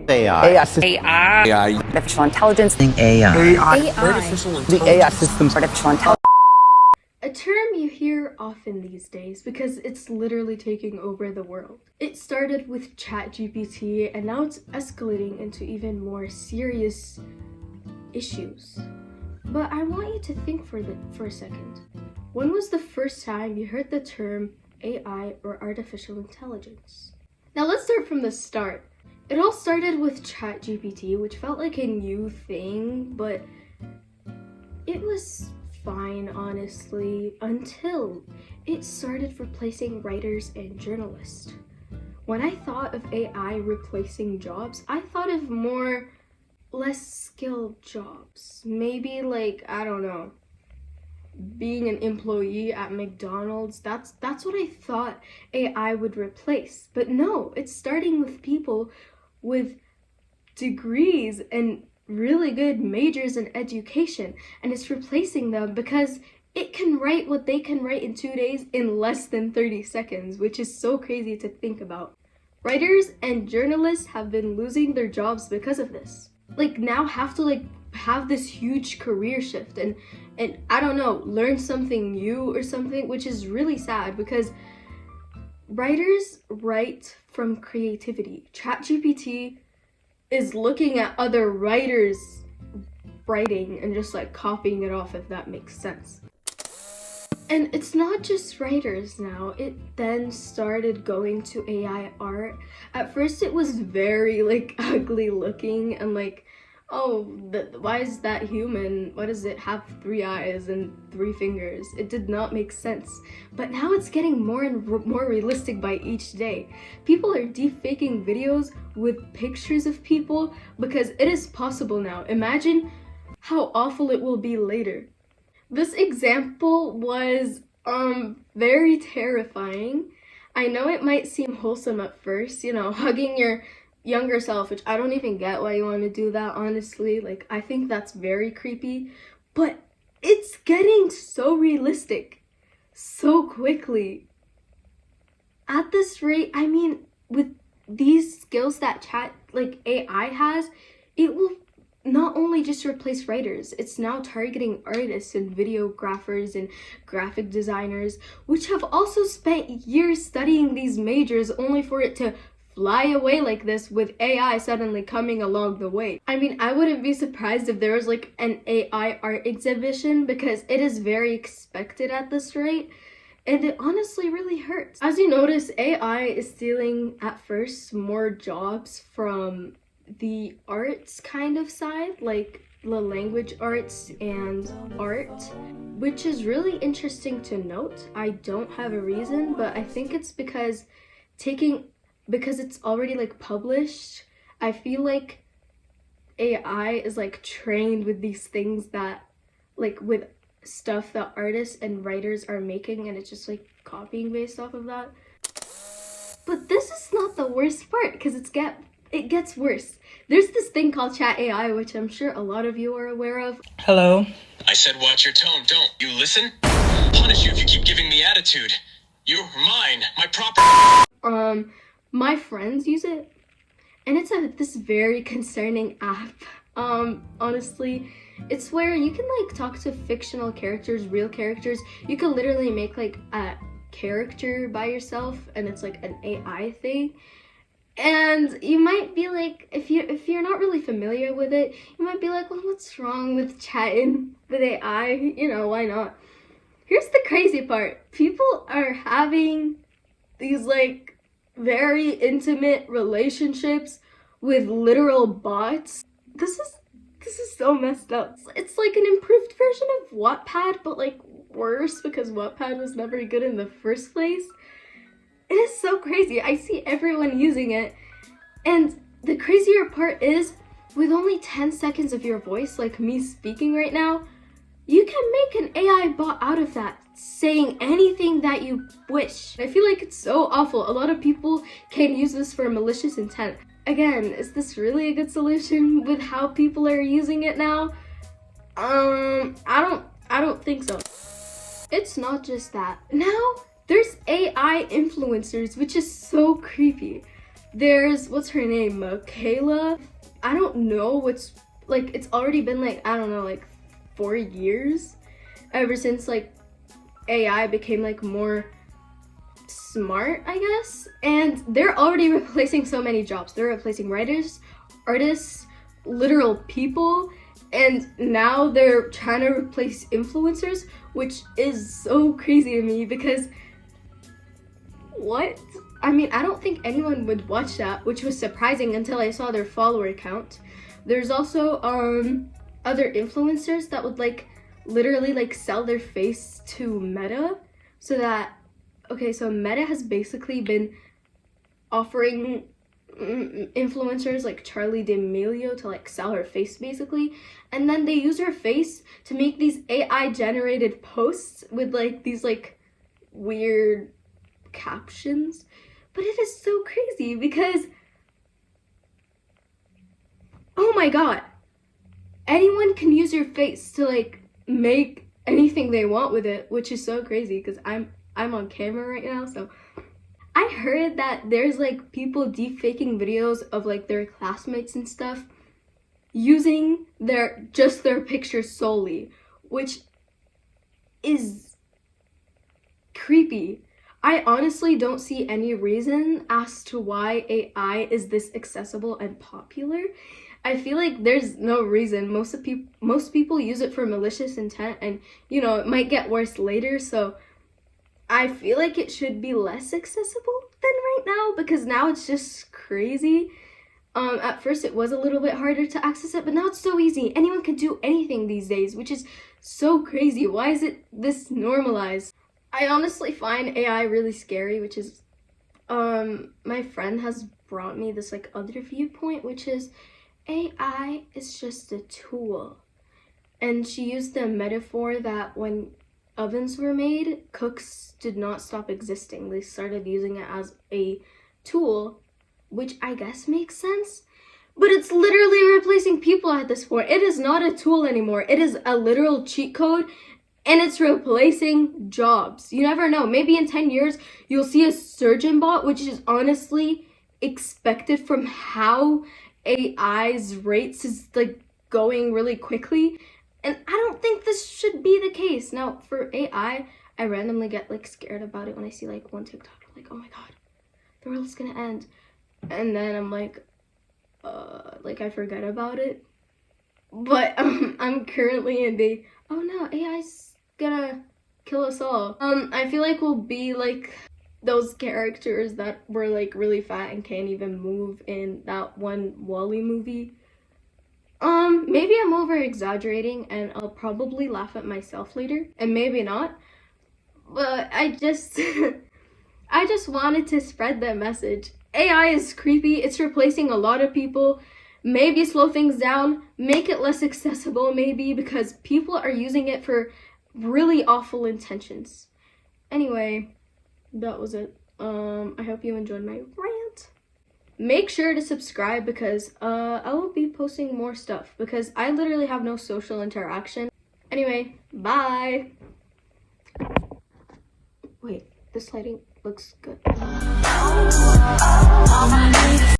AI. Artificial intelligence. The AI systems. Artificial intelligence. A term you hear often these days because it's literally taking over the world. It started with chatgpt and now it's escalating into even more serious issues. But I want you to think for a second. When was the first time you heard the term AI or artificial intelligence? Now let's start from the start. It all started with chatgpt, which felt like a new thing, but it was fine, honestly, until it started replacing writers and journalists. When I thought of AI replacing jobs, I thought of more less skilled jobs. Maybe like, I don't know, being an employee at McDonald's. That's what I thought AI would replace. But no, it's starting with people with degrees and really good majors in education, and it's replacing them because it can write what they can write in 2 days in less than 30 seconds, which is so crazy to think about. Writers and journalists have been losing their jobs because of this. Like, now have to have this huge career shift and I don't know, learn something new or something, which is really sad because writers write from creativity. ChatGPT is looking at other writers' writing and just like copying it off, if that makes sense. And it's not just writers now, it then started going to AI art. At first it was very like ugly looking and like, oh, why is that human? Why does it have 3 eyes and 3 fingers? It did not make sense. But now it's getting more and more realistic by each day. People are deepfaking videos with pictures of people because it is possible now. Imagine how awful it will be later. This example was very terrifying. I know it might seem wholesome at first, you know, hugging your younger self, which I don't even get why you want to do that, honestly. Like, I think that's very creepy, but it's getting so realistic so quickly. At this rate, I mean, with these skills that AI has, it will not only just replace writers, it's now targeting artists and videographers and graphic designers, which have also spent years studying these majors only for it to fly away like this with AI suddenly coming along the way. I mean, I wouldn't be surprised if there was like an AI art exhibition because it is very expected at this rate, and it honestly really hurts. As you notice, AI is stealing at first more jobs from the arts kind of side, like the language arts and art, which is really interesting to note. I don't have a reason, but I think it's because it's already like published. I feel like AI is like trained with these things that like with stuff that artists and writers are making, and it's just like copying based off of that. But this is not the worst part because it gets worse. There's this thing called chat AI, which I'm sure a lot of you are aware of. Hello. I said watch your tone, don't you listen? Punish you if you keep giving me attitude. You're mine, my property. My friends use it, and it's this very concerning app. Honestly, it's where you can like talk to fictional characters, real characters. You can literally make like a character by yourself, and it's like an AI thing. And you might be like, if you're not really familiar with it, you might be like, well, what's wrong with chatting with AI? You know, why not? Here's the crazy part. People are having these like very intimate relationships with literal bots. This is so messed up. It's like an improved version of Wattpad, but like worse because Wattpad was never good in the first place. It is so crazy. I see everyone using it. And the crazier part is, with only 10 seconds of your voice, like me speaking right now, you can make an AI bot out of that, saying anything that you wish. I feel like it's so awful. A lot of people can use this for malicious intent. Again, is this really a good solution with how people are using it now? I don't think so. It's not just that. Now, there's AI influencers, which is so creepy. There's, what's her name, Michaela? I don't know what's, like, it's already been like, I don't know, like 4 years ever since like AI became like more smart, I guess. And they're already replacing so many jobs. They're replacing writers, artists, literal people, and now they're trying to replace influencers, which is so crazy to me because what? I mean, I don't think anyone would watch that, which was surprising until I saw their follower count. There's also other influencers that would like literally like sell their face to Meta, so that, okay, so Meta has basically been offering influencers like Charlie D'Amelio to like sell her face basically, and then they use her face to make these AI generated posts with like these like weird captions. But it is so crazy because, oh my god, anyone can use your face to like make anything they want with it, which is so crazy because I'm on camera right now. So I heard that there's like people deepfaking videos of like their classmates and stuff using their pictures solely, which is creepy. I honestly don't see any reason as to why AI is this accessible and popular. I feel like there's no reason. Most people use it for malicious intent, and you know, it might get worse later, so I feel like it should be less accessible than right now, because now it's just crazy. At first it was a little bit harder to access it, but now it's so easy. Anyone can do anything these days, which is so crazy. Why is it this normalized? I honestly find AI really scary, which is, my friend has brought me this like other viewpoint, which is AI is just a tool. And she used the metaphor that when ovens were made, cooks did not stop existing. They started using it as a tool, which I guess makes sense. But it's literally replacing people at this point. It is not a tool anymore. It is a literal cheat code, and it's replacing jobs. You never know. Maybe in 10 years, you'll see a surgeon bot, which is honestly expected from how AI's rates is like going really quickly. And I don't think this should be the case. Now, for AI, I randomly get like scared about it when I see like one TikTok. I'm like, oh my god, the world's gonna end. And then I'm like I forget about it. But I'm currently in the, oh no, AI's gonna kill us all. I feel like we'll be like those characters that were like really fat and can't even move in that one Wall-E movie. Maybe I'm over exaggerating and I'll probably laugh at myself later, and maybe not. But I just I just wanted to spread that message. AI is creepy. It's replacing a lot of people. Maybe slow things down, make it less accessible maybe, because people are using it for really awful intentions. Anyway, that was it. I hope you enjoyed my rant. Make sure to subscribe because I will be posting more stuff because I literally have no social interaction. Anyway, bye. Wait, this lighting looks good.